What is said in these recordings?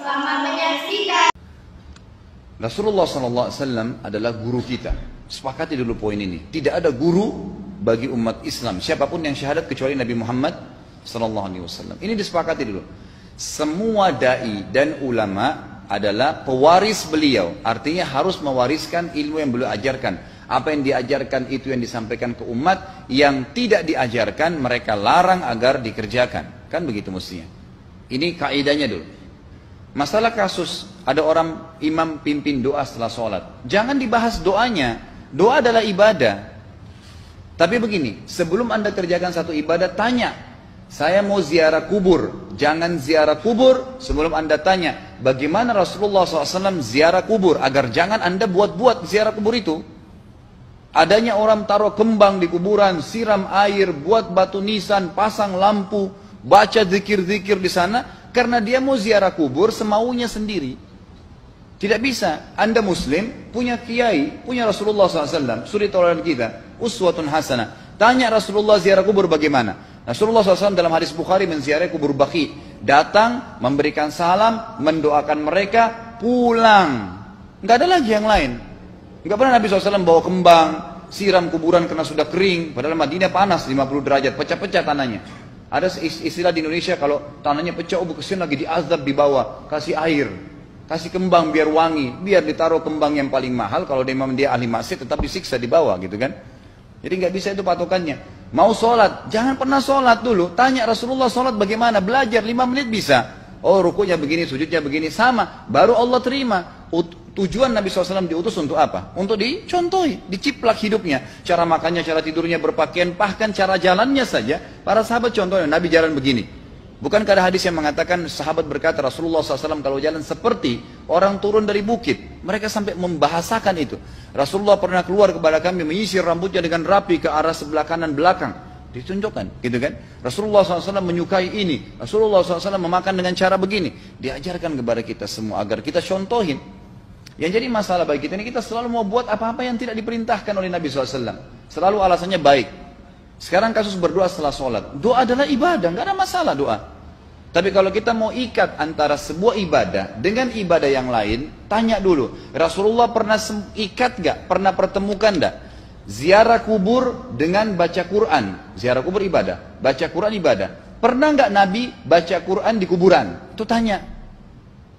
Selamat menyaksikan. Rasulullah SAW adalah guru kita. Sepakati dulu poin ini. Tidak ada guru bagi umat Islam siapapun yang syahadat kecuali Nabi Muhammad SAW. Ini disepakati dulu. Semua dai dan ulama adalah pewaris beliau. Artinya harus mewariskan ilmu yang beliau ajarkan. Apa yang diajarkan itu yang disampaikan ke umat. Yang tidak diajarkan mereka larang agar dikerjakan. Kan begitu mestinya. Ini kaidahnya dulu. Masalah kasus ada orang imam pimpin doa setelah sholat. Jangan dibahas doanya. Doa adalah ibadah. Tapi begini, sebelum anda kerjakan satu ibadah, tanya. Saya mau ziarah kubur. Jangan ziarah kubur sebelum anda tanya. Bagaimana Rasulullah SAW ziarah kubur. Agar jangan anda buat-buat ziarah kubur itu. Adanya orang taruh kembang di kuburan, siram air, buat batu nisan, pasang lampu, baca zikir-zikir di sana. Karena dia mau ziarah kubur semaunya sendiri. Tidak bisa. Anda muslim, punya kiai, punya Rasulullah SAW. Suri tauladan kita, uswatun hasanah. Tanya Rasulullah ziarah kubur bagaimana. Rasulullah SAW dalam hadis Bukhari menziarahi kubur Baqi. Datang, memberikan salam, mendoakan mereka, pulang. Nggak ada lagi yang lain. Nggak pernah Nabi SAW bawa kembang, siram kuburan karena sudah kering. Padahal Madinah panas 50 derajat, pecah-pecah tanahnya. Ada istilah di Indonesia kalau tanahnya pecah, kesian lagi diazab di bawah, kasih air, kasih kembang biar wangi, biar ditaruh kembang yang paling mahal. Kalau dia ahli maksiat tetap disiksa di bawah, gitu kan? Jadi nggak bisa itu patokannya. Mau sholat, jangan pernah sholat dulu. Tanya Rasulullah sholat bagaimana, belajar 5 menit bisa. Oh rukunya begini, sujudnya begini, sama. Baru Allah terima. Tujuan Nabi SAW diutus untuk apa? Untuk dicontohi, diciplak hidupnya. Cara makannya, cara tidurnya, berpakaian, bahkan cara jalannya saja. Para sahabat contohnya, Nabi jalan begini. Bukankah ada hadis yang mengatakan sahabat berkata Rasulullah SAW kalau jalan seperti orang turun dari bukit. Mereka sampai membahasakan itu. Rasulullah pernah keluar kepada kami menyisir rambutnya dengan rapi ke arah sebelah kanan belakang. Ditunjukkan, gitu kan? Rasulullah SAW menyukai ini. Rasulullah SAW memakan dengan cara begini. Diajarkan kepada kita semua agar kita contohin. Yang jadi masalah bagi kita ini, kita selalu mau buat apa-apa yang tidak diperintahkan oleh Nabi SAW. Selalu alasannya baik. Sekarang kasus berdoa setelah sholat. Doa adalah ibadah, nggak ada masalah doa. Tapi kalau kita mau ikat antara sebuah ibadah dengan ibadah yang lain, tanya dulu. Rasulullah pernah ikat nggak? Pernah pertemukan nggak? Ziarah kubur dengan baca Quran. Ziarah kubur ibadah, baca Quran ibadah. Pernah nggak Nabi baca Quran di kuburan? Itu tanya.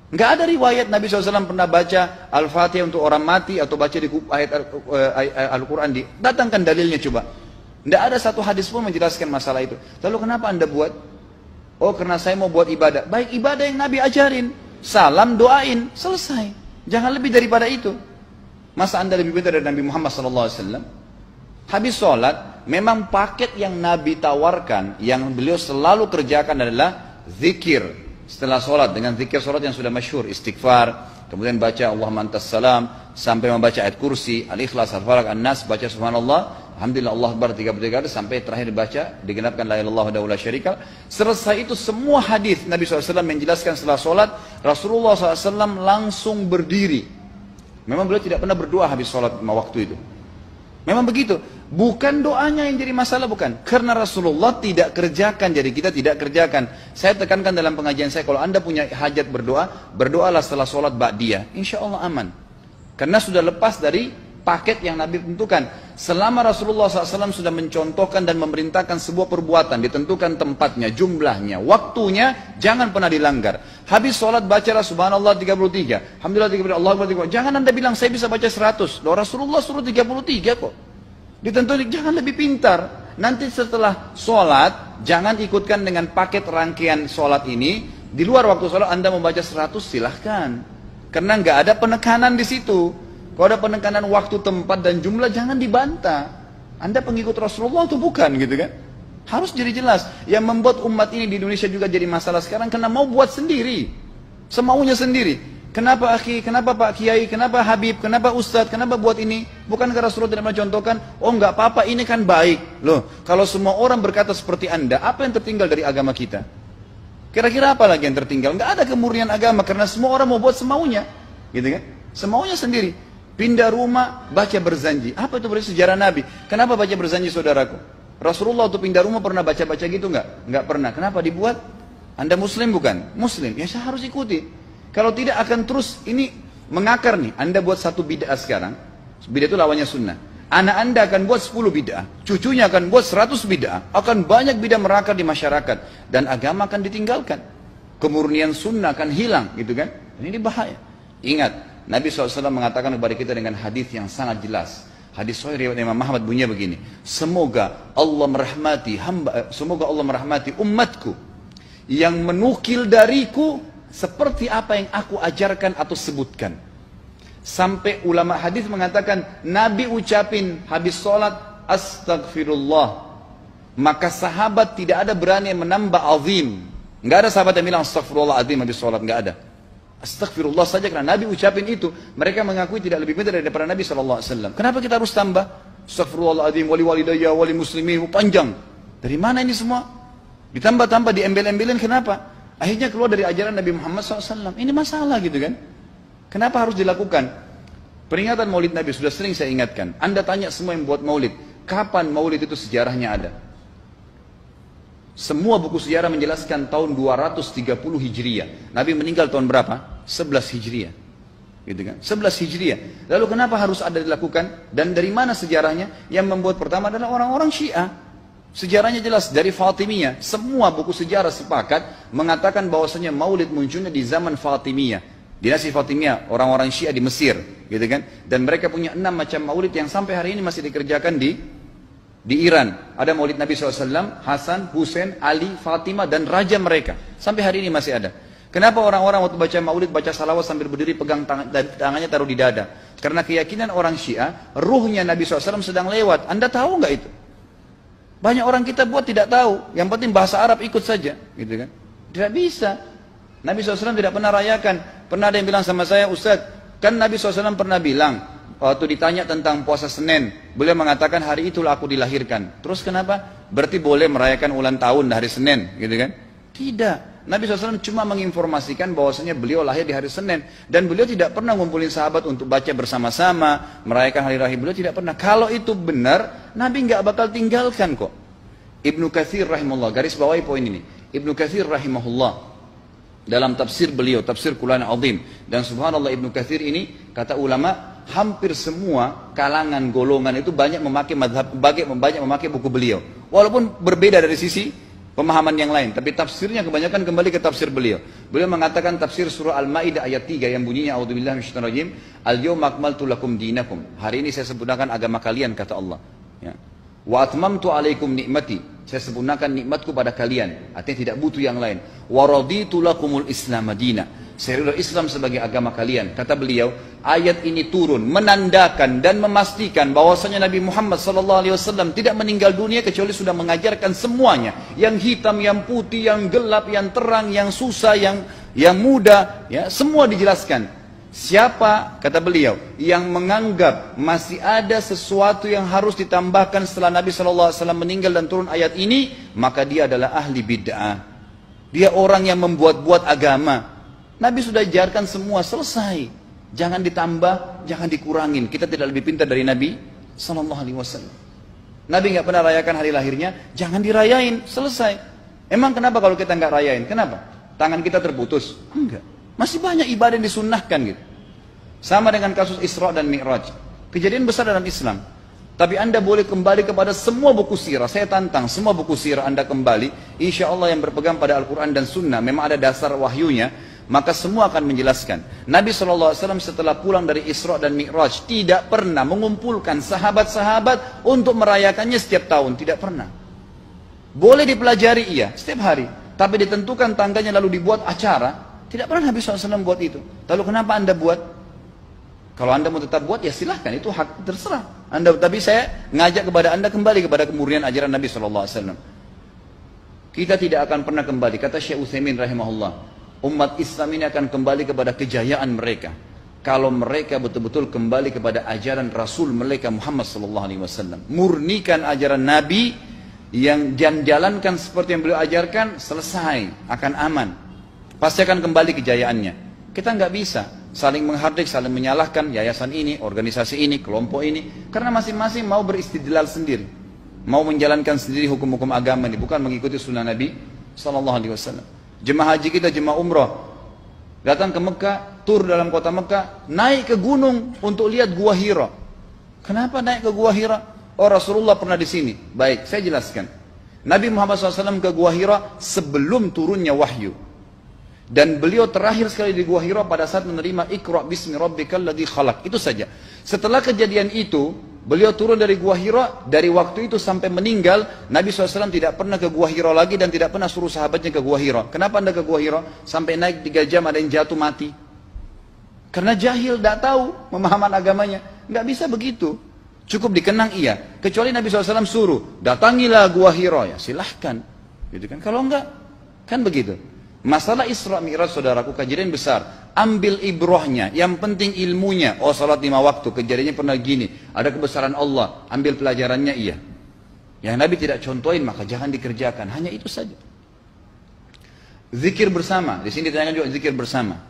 Nggak ada riwayat Nabi SAW pernah baca Al-Fatihah untuk orang mati atau baca di ayat Al-Quran. Datangkan dalilnya coba. Nggak ada satu hadis pun menjelaskan masalah itu. Lalu kenapa anda buat? Oh karena saya mau buat ibadah. Baik, ibadah yang Nabi ajarin. Salam, doain, selesai. Jangan lebih daripada itu. Masa anda lebih pintar dari Nabi Muhammad SAW? Habis sholat, memang paket yang Nabi tawarkan, yang beliau selalu kerjakan adalah zikir. Setelah sholat, dengan zikir sholat yang sudah masyhur, istighfar, kemudian baca Allahumma antas salam, sampai membaca ayat kursi, al-ikhlas, al-falaq, an-nas, baca subhanallah, alhamdulillah, Allah akbar 33 kali, sampai terakhir baca, digenapkan la ilaha illallah wahdahu la syarika lah. Selesai itu semua hadis Nabi SAW menjelaskan setelah sholat, Rasulullah SAW langsung berdiri. Memang beliau tidak pernah berdoa habis sholat waktu itu. Memang begitu. Bukan doanya yang jadi masalah, bukan. Karena Rasulullah tidak kerjakan, jadi kita tidak kerjakan. Saya tekankan dalam pengajian saya, kalau anda punya hajat berdoa, berdoalah setelah sholat ba'diyah. Insya Allah aman. Karena sudah lepas dari paket yang Nabi tentukan. Selama Rasulullah SAW sudah mencontohkan dan memerintahkan sebuah perbuatan, ditentukan tempatnya, jumlahnya, waktunya, jangan pernah dilanggar. Habis sholat bacalah subhanallah 33, alhamdulillah 33, Allah akbar 33. Jangan anda bilang saya bisa baca 100. Loh, Rasulullah suruh 33 kok. Ditentukan, jangan lebih pintar. Nanti setelah sholat, jangan ikutkan dengan paket rangkaian sholat ini. Di luar waktu sholat anda membaca 100, silahkan. Karena nggak ada penekanan di situ. Kalau ada penekanan waktu, tempat, dan jumlah, jangan dibantah. Anda pengikut Rasulullah atau bukan, gitu kan? Harus jadi jelas. Yang membuat umat ini di Indonesia juga jadi masalah sekarang, karena mau buat sendiri. Semaunya sendiri. Kenapa akhi, kenapa Pak Kiai, kenapa Habib, kenapa Ustadz, kenapa buat ini? Bukankah Rasulullah tidak mencontohkan? Oh nggak apa-apa, ini kan baik. Loh, kalau semua orang berkata seperti anda, apa yang tertinggal dari agama kita? Kira-kira apa lagi yang tertinggal? Nggak ada kemurnian agama, karena semua orang mau buat semaunya. Gitu kan? Semaunya sendiri. Pindah rumah, baca berzanji. Apa itu berarti sejarah Nabi? Kenapa baca berzanji, saudaraku? Rasulullah waktu pindah rumah pernah baca-baca gitu nggak? Nggak pernah. Kenapa dibuat? Anda muslim bukan? Muslim. Ya saya harus ikuti. Kalau tidak akan terus ini mengakar nih. Anda buat satu bid'ah sekarang, bid'ah itu lawannya sunnah. Anak Anda akan buat 10 bid'ah, cucunya akan buat 100 bid'ah, akan banyak bid'ah merakar di masyarakat, dan agama akan ditinggalkan. Kemurnian sunnah akan hilang, gitu kan? Ini bahaya. Ingat, Nabi SAW mengatakan kepada kita dengan hadis yang sangat jelas. Hadis sahih riwayat Imam Ahmad bunyinya begini. Semoga Allah merahmati umatku yang menukil dariku seperti apa yang aku ajarkan atau sebutkan. Sampai ulama hadis mengatakan Nabi ucapin habis sholat astagfirullah, maka sahabat tidak ada berani yang menambah azim. Nggak ada sahabat yang bilang astagfirullah azim habis sholat, nggak ada. Astagfirullah saja karena Nabi ucapin itu. Mereka mengakui tidak lebih pintar daripada Nabi SAW. Kenapa kita harus tambah? Astagfirullahaladzim, wali walidayya, wali muslimin, panjang. Dari mana ini semua? Ditambah-tambah, diembel-embelin, kenapa? Akhirnya keluar dari ajaran Nabi Muhammad SAW. Ini masalah gitu kan? Kenapa harus dilakukan? Peringatan maulid Nabi sudah sering saya ingatkan. Anda tanya semua yang buat maulid, kapan maulid itu sejarahnya ada? Semua buku sejarah menjelaskan tahun 230 Hijriah. Nabi meninggal tahun berapa? 11 Hijriah. Gitu kan? 11 Hijriah. Lalu kenapa harus ada dilakukan? Dan dari mana sejarahnya? Yang membuat pertama adalah orang-orang Syiah. Sejarahnya jelas dari Fatimiyah. Semua buku sejarah sepakat mengatakan bahwasanya maulid munculnya di zaman Fatimiyah. Dinasti Fatimiyah, orang-orang Syiah di Mesir, gitu kan? Dan mereka punya 6 macam maulid yang sampai hari ini masih dikerjakan di Iran. Ada maulid Nabi SAW, Hasan, Husain, Ali, Fatimah, dan raja mereka. Sampai hari ini masih ada. Kenapa orang-orang waktu baca maulid, baca salawat sambil berdiri pegang tangannya taruh di dada? Karena keyakinan orang Syiah, ruhnya Nabi SAW sedang lewat. Anda tahu nggak itu? Banyak orang kita buat tidak tahu. Yang penting bahasa Arab ikut saja. Gitu kan? Tidak bisa. Nabi SAW tidak pernah rayakan. Pernah ada yang bilang sama saya, Ustaz, kan Nabi SAW pernah bilang, waktu ditanya tentang puasa Senin, beliau mengatakan hari itulah aku dilahirkan. Terus kenapa? Berarti boleh merayakan ulang tahun hari Senin, gitu kan? Tidak. Nabi SAW cuma menginformasikan bahwasanya beliau lahir di hari Senin, dan beliau tidak pernah ngumpulin sahabat untuk baca bersama-sama, merayakan hari raya. Beliau tidak pernah. Kalau itu benar, Nabi nggak bakal tinggalkan kok. Ibnu Katsir rahimahullah, garis bawahi poin ini. Ibnu Katsir rahimahullah dalam tafsir beliau, tafsir Quran Azim, dan subhanallah Ibnu Katsir ini kata ulama hampir semua kalangan golongan itu banyak memakai madhab, banyak memakai buku beliau, walaupun berbeda dari sisi pemahaman yang lain, tapi tafsirnya kebanyakan kembali ke tafsir beliau. Beliau mengatakan tafsir surah Al-Maidah ayat 3 yang bunyinya a'udzubillahi minasyaitonir rajim, al-yawma akmaltu lakum dinakum, hari ini saya sempurnakan agama kalian, kata Allah ya. Wa atmamtu alaikum nikmati, saya sempurnakan nikmatku pada kalian, artinya tidak butuh yang lain. Wa raditu lakumul islam madina, saya ridho Islam sebagai agama kalian. Kata beliau, ayat ini turun menandakan dan memastikan bahwasanya Nabi Muhammad SAW tidak meninggal dunia kecuali sudah mengajarkan semuanya, yang hitam, yang putih, yang gelap, yang terang, yang susah, yang muda, ya, semua dijelaskan. Siapa, kata beliau, yang menganggap masih ada sesuatu yang harus ditambahkan setelah Nabi SAW meninggal dan turun ayat ini, maka dia adalah ahli bid'ah. Dia orang yang membuat-buat agama. Nabi sudah ajarkan semua, selesai. Jangan ditambah, jangan dikurangin. Kita tidak lebih pintar dari Nabi SAW. Nabi nggak pernah rayakan hari lahirnya, jangan dirayain, selesai. Emang kenapa kalau kita nggak rayain? Kenapa? Tangan kita terputus? Enggak. Masih banyak ibadah yang disunnahkan gitu. Sama dengan kasus Isra dan Mi'raj. Kejadian besar dalam Islam. Tapi Anda boleh kembali kepada semua buku sirah. Saya tantang semua buku sirah Anda kembali. Insya Allah yang berpegang pada Al-Quran dan Sunnah, memang ada dasar wahyunya, maka semua akan menjelaskan. Nabi SAW setelah pulang dari Isra dan Mi'raj tidak pernah mengumpulkan sahabat-sahabat untuk merayakannya setiap tahun. Tidak pernah. Boleh dipelajari, iya, setiap hari. Tapi ditentukan tanggalnya lalu dibuat acara. Tidak pernah Nabi SAW buat itu. Lalu kenapa Anda buat? Kalau Anda mau tetap buat, ya silahkan, itu hak terserah Anda. Tapi saya ngajak kepada Anda kembali kepada kemurnian ajaran Nabi SAW. Kita tidak akan pernah kembali, kata Syekh Utsaimin rahimahullah, umat Islam ini akan kembali kepada kejayaan mereka kalau mereka betul-betul kembali kepada ajaran Rasul mereka Muhammad SAW. Murnikan ajaran Nabi yang jalankan seperti yang beliau ajarkan, selesai, akan aman. Pasti akan kembali kejayaannya. Kita nggak bisa saling menghardik, saling menyalahkan yayasan ini, organisasi ini, kelompok ini, karena masing-masing mau beristidlal sendiri, mau menjalankan sendiri hukum-hukum agama ini, bukan mengikuti sunnah Nabi SAW. Jemaah haji kita, jemaah umrah, Datang ke Mekah, tur dalam kota Mekah, naik ke gunung untuk lihat Gua Hira. Kenapa naik ke Gua Hira? Oh, Rasulullah pernah di sini. Baik, saya jelaskan. Nabi Muhammad SAW ke Gua Hira sebelum turunnya wahyu. Dan beliau terakhir sekali di Gua Hira pada saat menerima Iqra bismi rabbikal ladzi khalaq. Itu saja. Setelah kejadian itu, beliau turun dari Gua Hira, dari waktu itu sampai meninggal, Nabi SAW tidak pernah ke Gua Hira lagi dan tidak pernah suruh sahabatnya ke Gua Hira. Kenapa anda ke Gua Hira? Sampai naik 3 jam ada yang jatuh mati. Karena jahil, tidak tahu pemahaman agamanya. Nggak bisa begitu. Cukup dikenang iya. Kecuali Nabi SAW suruh, datangilah Gua Hira. Ya silahkan. Gitu kan? Kalau enggak, kan begitu. Masalah Isra Mi'raj, saudaraku, kejadian besar. Ambil ibrahnya, yang penting ilmunya. Oh, salat 5 waktu, kejadiannya pernah gini. Ada kebesaran Allah, ambil pelajarannya iya. Yang Nabi tidak contohin, maka jangan dikerjakan. Hanya itu saja. Zikir bersama, di sini ditanyakan juga zikir bersama.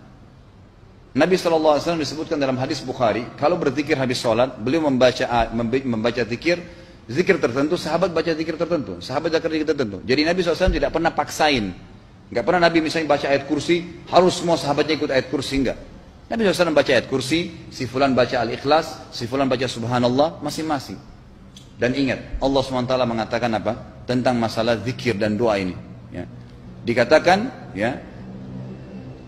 Nabi SAW disebutkan dalam hadis Bukhari, kalau berzikir habis sholat, beliau membaca zikir tertentu, sahabat baca zikir tertentu, sahabat baca zikir tertentu. Jadi Nabi SAW tidak pernah paksain. Enggak pernah Nabi misalnya baca ayat kursi, harus semua sahabatnya ikut ayat kursi, enggak. Nabi SAW baca ayat kursi, si fulan baca al-ikhlas, si fulan baca subhanallah, masing-masing. Dan ingat, Allah SWT mengatakan apa? Tentang masalah zikir dan doa ini. Ya. Dikatakan, ya,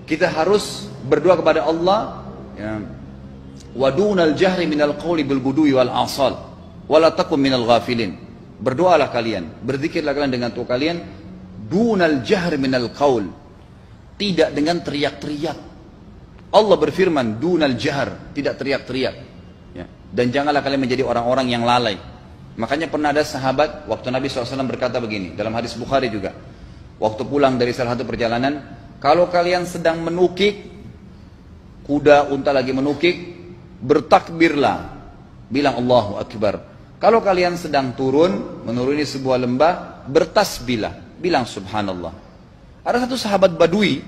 kita harus berdoa kepada Allah, ya, wadunal jahri minal qawli bil gudui wal asal wala takum minal ghafilin. Berdoalah kalian, berzikirlah kalian dengan doa kalian, dunal jahri minal qawl, tidak dengan teriak-teriak. Allah berfirman dunal jahr, tidak teriak-teriak, ya. Dan janganlah kalian menjadi orang-orang yang lalai. Makanya pernah ada sahabat, waktu Nabi SAW berkata begini, dalam hadis Bukhari juga, waktu pulang dari salah satu perjalanan, kalau kalian sedang menukik, kuda, unta lagi menukik, bertakbirlah, bilang Allahu Akbar. Kalau kalian sedang turun, menuruni sebuah lembah, bertasbihlah, bilang Subhanallah. Ada satu sahabat Badui,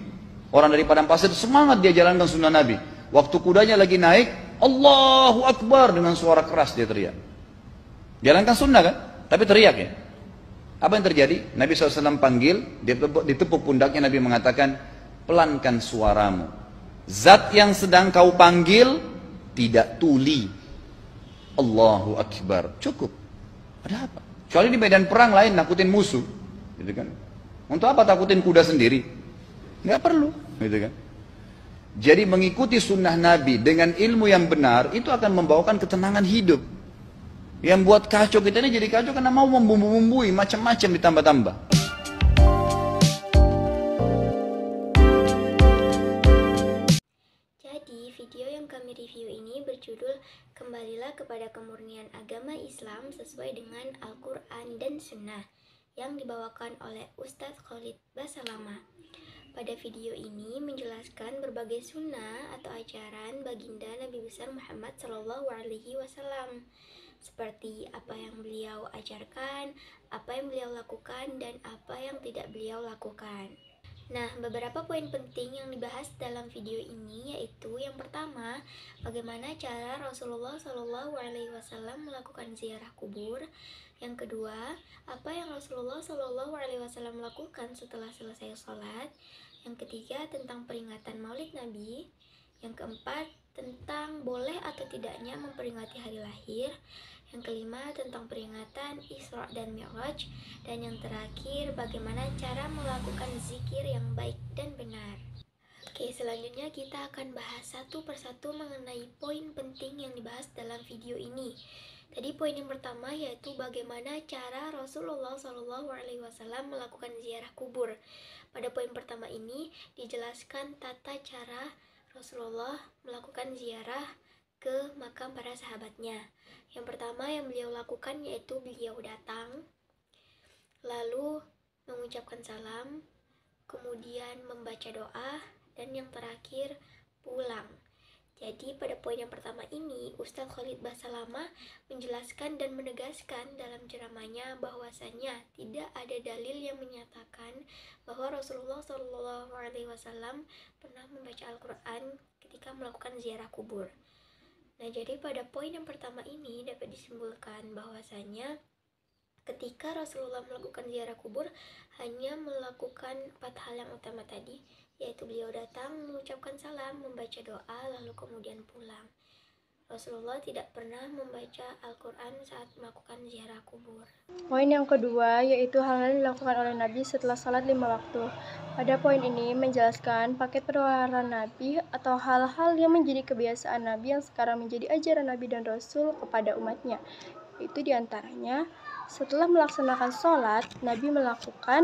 orang dari padang pasir, semangat dia jalankan sunnah Nabi. Waktu kudanya lagi naik, Allahu Akbar, dengan suara keras dia teriak. Jalankan sunnah kan? Tapi teriak ya. Apa yang terjadi? Nabi SAW panggil, ditepuk pundaknya, Nabi mengatakan, pelankan suaramu. Zat yang sedang kau panggil tidak tuli. Allahu Akbar. Cukup. Ada apa? Kecuali di medan perang lain nakutin musuh, gitu kan? Untuk apa takutin kuda sendiri? Nggak perlu, gitu kan? Jadi mengikuti sunnah Nabi dengan ilmu yang benar itu akan membawakan ketenangan hidup. Yang buat kacau kita ini jadi kacau karena mau membumbu-bumbui macam-macam ditambah-tambah. Jadi video yang kami review ini berjudul Kembalilah kepada Kemurnian Agama Islam sesuai dengan Al-Quran dan Sunnah, yang dibawakan oleh Ustadz Khalid Basalamah. Pada video ini menjelaskan berbagai sunnah atau ajaran baginda Nabi besar Muhammad SAW, seperti apa yang beliau ajarkan, apa yang beliau lakukan, dan apa yang tidak beliau lakukan. Nah, beberapa poin penting yang dibahas dalam video ini yaitu yang pertama, bagaimana cara Rasulullah SAW melakukan ziarah kubur. Yang kedua, apa yang Rasulullah SAW lakukan setelah selesai sholat. Yang ketiga, tentang peringatan Maulid Nabi. Yang keempat, tentang boleh atau tidaknya memperingati hari lahir. Yang kelima, tentang peringatan Isra dan Mi'raj. Dan yang terakhir, bagaimana cara melakukan zikir yang baik dan benar. Oke, selanjutnya kita akan bahas satu persatu mengenai poin penting yang dibahas dalam video ini. Tadi poin yang pertama yaitu bagaimana cara Rasulullah SAW melakukan ziarah kubur. Pada poin pertama ini dijelaskan tata cara Rasulullah melakukan ziarah ke makam para sahabatnya. Yang pertama yang beliau lakukan yaitu beliau datang, lalu mengucapkan salam, kemudian membaca doa, dan yang terakhir pulang. Jadi pada poin yang pertama ini Ustadz Khalid Basalamah menjelaskan dan menegaskan dalam ceramahnya bahwasanya tidak ada dalil yang menyatakan bahwa Rasulullah SAW pernah membaca Al-Quran ketika melakukan ziarah kubur. Nah, jadi pada poin yang pertama ini dapat disimpulkan bahwasanya Ketika Rasulullah melakukan ziarah kubur, hanya melakukan 4 hal yang utama tadi, yaitu beliau datang, mengucapkan salam, membaca doa, lalu kemudian pulang. Rasulullah tidak pernah membaca Al-Quran saat melakukan ziarah kubur. Poin yang kedua yaitu hal-hal yang dilakukan oleh Nabi setelah salat 5 waktu. Pada poin ini menjelaskan paket pengeluaran Nabi atau hal-hal yang menjadi kebiasaan Nabi yang sekarang menjadi ajaran Nabi dan Rasul kepada umatnya. Itu diantaranya, setelah melaksanakan sholat, Nabi melakukan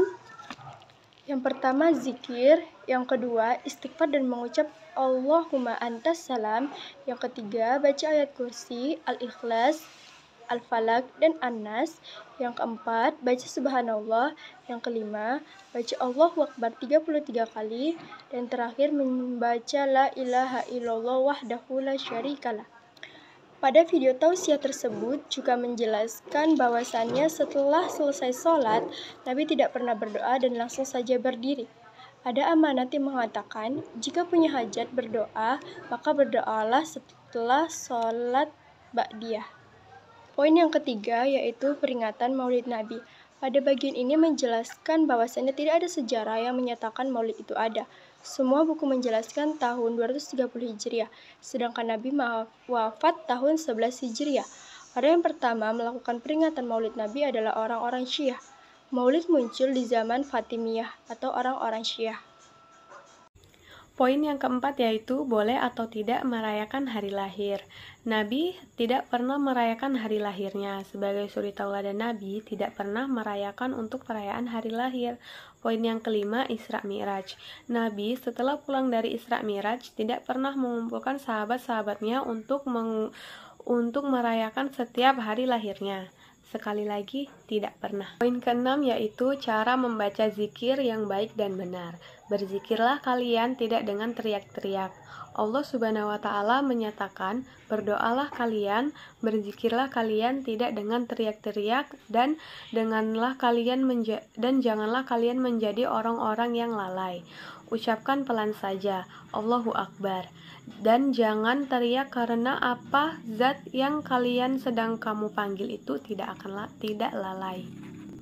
yang pertama zikir, yang kedua istighfar dan mengucap Allahumma antas salam, yang ketiga baca ayat kursi, Al-Ikhlas, Al-Falaq, dan An-Nas, yang keempat baca subhanallah, yang kelima baca Allahu Akbar 33 kali, dan terakhir membaca la ilaha illallah wahdahu la syarikalah. Pada video tausiah tersebut juga menjelaskan bahwasannya setelah selesai sholat, Nabi tidak pernah berdoa dan langsung saja berdiri. Ada amanat yang mengatakan, jika punya hajat berdoa, maka berdoalah setelah sholat ba'diyah. Poin yang ketiga yaitu peringatan Maulid Nabi. Pada bagian ini menjelaskan bahwasannya tidak ada sejarah yang menyatakan Maulid itu ada. Semua buku menjelaskan tahun 230 Hijriah, sedangkan Nabi wafat tahun 11 Hijriah. Orang yang pertama melakukan peringatan Maulid Nabi adalah orang-orang Syiah. Maulid muncul di zaman Fatimiyah atau orang-orang Syiah. Poin yang keempat yaitu boleh atau tidak merayakan hari lahir. Nabi tidak pernah merayakan hari lahirnya. Sebagai suri tauladan Nabi tidak pernah merayakan untuk perayaan hari lahir. Poin yang kelima, Isra Mi'raj. Nabi setelah pulang dari Isra Mi'raj tidak pernah mengumpulkan sahabat-sahabatnya untuk merayakan setiap hari lahirnya. Sekali lagi, tidak pernah. Poin keenam yaitu cara membaca zikir yang baik dan benar. Berzikirlah kalian tidak dengan teriak-teriak. Allah Subhanahu wa Ta'ala menyatakan, berdoalah kalian, berzikirlah kalian tidak dengan teriak-teriak, dan janganlah kalian menjadi orang-orang yang lalai. Ucapkan pelan saja, Allahu Akbar. Dan jangan teriak karena apa zat yang kalian sedang kamu panggil itu tidak lalai.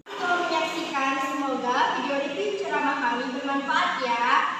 Menyaksikan, semoga video review ceramah kami bermanfaat ya.